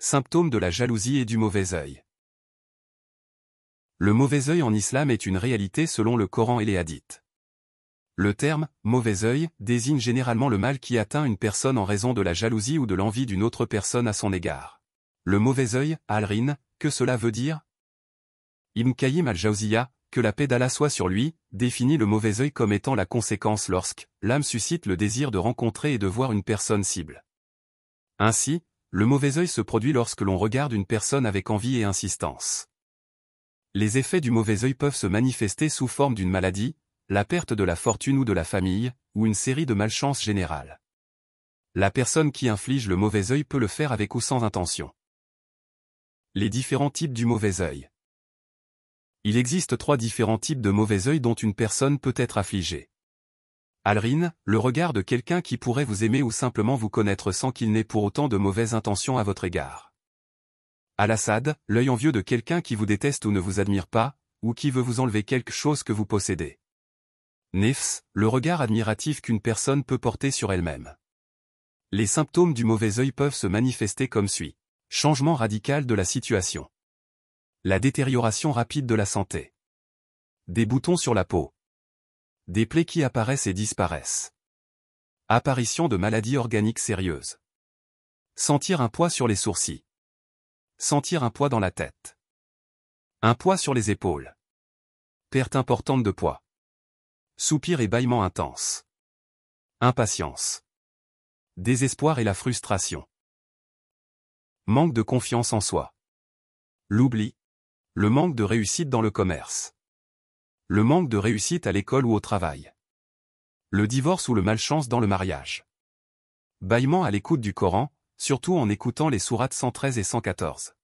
Symptômes de la jalousie et du mauvais œil. Le mauvais œil en islam est une réalité selon le Coran et les hadiths. Le terme « mauvais œil » désigne généralement le mal qui atteint une personne en raison de la jalousie ou de l'envie d'une autre personne à son égard. Le mauvais œil, al-rin, que cela veut dire? Ibn Qayyim al-Jawziyya, que la paix d'Allah soit sur lui, définit le mauvais œil comme étant la conséquence lorsque l'âme suscite le désir de rencontrer et de voir une personne cible. Ainsi, le mauvais œil se produit lorsque l'on regarde une personne avec envie et insistance. Les effets du mauvais œil peuvent se manifester sous forme d'une maladie, la perte de la fortune ou de la famille, ou une série de malchances générales. La personne qui inflige le mauvais œil peut le faire avec ou sans intention. Les différents types du mauvais œil. Il existe 3 différents types de mauvais œil dont une personne peut être affligée. Al-rin, le regard de quelqu'un qui pourrait vous aimer ou simplement vous connaître sans qu'il n'ait pour autant de mauvaises intentions à votre égard. Al-hasad, l'œil envieux de quelqu'un qui vous déteste ou ne vous admire pas, ou qui veut vous enlever quelque chose que vous possédez. Nifs, le regard admiratif qu'une personne peut porter sur elle-même. Les symptômes du mauvais œil peuvent se manifester comme suit. Changement radical de la situation. La détérioration rapide de la santé. Des boutons sur la peau. Des plaies qui apparaissent et disparaissent. Apparition de maladies organiques sérieuses. Sentir un poids sur les sourcils. Sentir un poids dans la tête. Un poids sur les épaules. Perte importante de poids. Soupir et bâillement intenses. Impatience. Désespoir et la frustration. Manque de confiance en soi. L'oubli. Le manque de réussite dans le commerce. Le manque de réussite à l'école ou au travail. Le divorce ou le malchance dans le mariage. Bâillement à l'écoute du Coran, surtout en écoutant les sourates 113 et 114.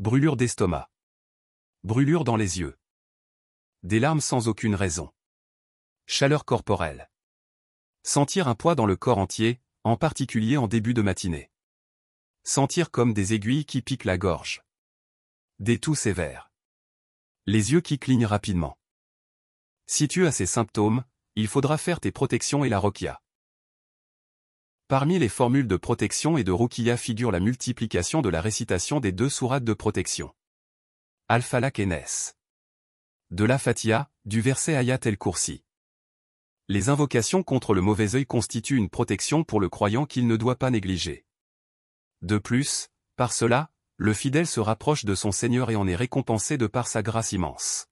Brûlure d'estomac. Brûlure dans les yeux. Des larmes sans aucune raison. Chaleur corporelle. Sentir un poids dans le corps entier, en particulier en début de matinée. Sentir comme des aiguilles qui piquent la gorge. Des toux sévères. Les yeux qui clignent rapidement. Si tu as ces symptômes, il faudra faire tes protections et la ruqya. Parmi les formules de protection et de ruqya figure la multiplication de la récitation des 2 sourates de protection. Al-Falaq et Nas. De la Fatiha, du verset Ayat el-Kursi. Les invocations contre le mauvais œil constituent une protection pour le croyant qu'il ne doit pas négliger. De plus, par cela, le fidèle se rapproche de son Seigneur et en est récompensé de par sa grâce immense.